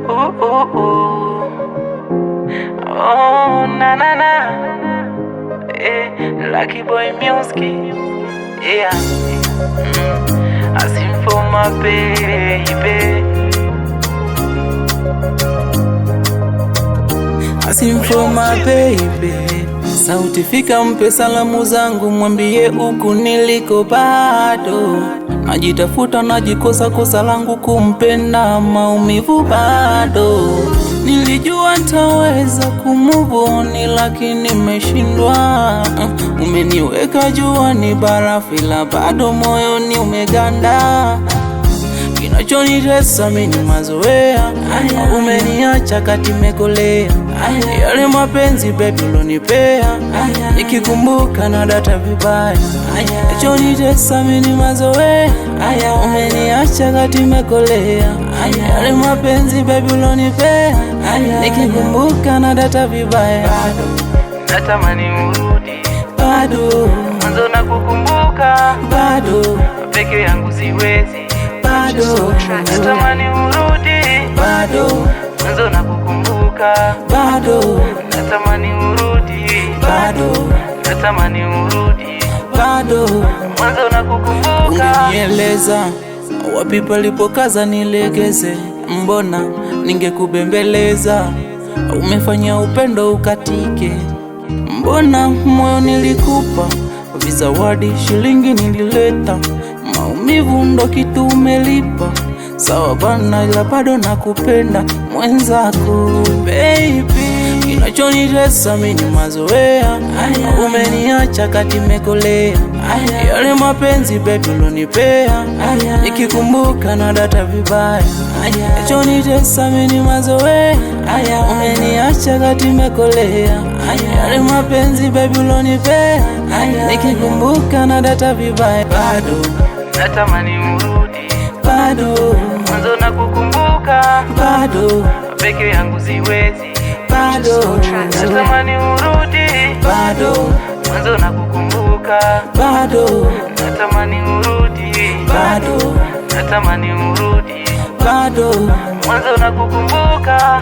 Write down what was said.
Oh, na na na. Lucky Boy Music. Yeah. I sing for my baby. I sing for my baby. Sauti fika, mpe salamu zangu, mwambie huku niliko bado najitafuta, najikosa, kosa langu kumpenda, maumivu bado. Nilijua nitaweza kumove on lakini nimeshindwa. Umeniweka juani barafu ila bado moyoni umeganda. Kinachonitesa mimi ni mazoea, umeniacha kati mekolea. Yale mapenzi baby ulonipea, nikikumbuka na data vibaya. Kinachonitesa mimi ni mazoea, umeniacha kati mekolea. Yale mapenzi baby ulonipea, nikikumbuka na data vibaya. Natamani urudi bado, mwanzo na kukumbuka bado, peke yangu siwezi bado. Natamani urudi bado, mwanzo na kukumbuka bado. Natamani urudi bado, natamani urudi bado, mwanzo na kukumbuka. Unieleza wapi palipokaza nilegeze, mbona ningekubembeleza. Umefanya upendo ukatike, mbona moyo nilikupa, vizawadi shilingi nilileta. Maumivu ndo kitu umelipa, sawa bana ila bado nakupenda mwenzako baby. Kinachonitesa mimi ni mazoea, umeniacha kati mekolea. Yale mapenzi baby ulonipea, nikikumbuka na data vibaya. Kinachonitesa mimi ni mazoea, umeniacha kati mekolea. Yale mapenzi baby ulonipea, nikikumbuka na data vibaya. Bado natamani urudi bado, mwanzo na kukumbuka bado, peke yangu siwezi bado. Natamani urudi bado, mwanzo na kukumbuka bado. Natamani urudi bado, natamani urudi bado, mwanzo na kukumbuka.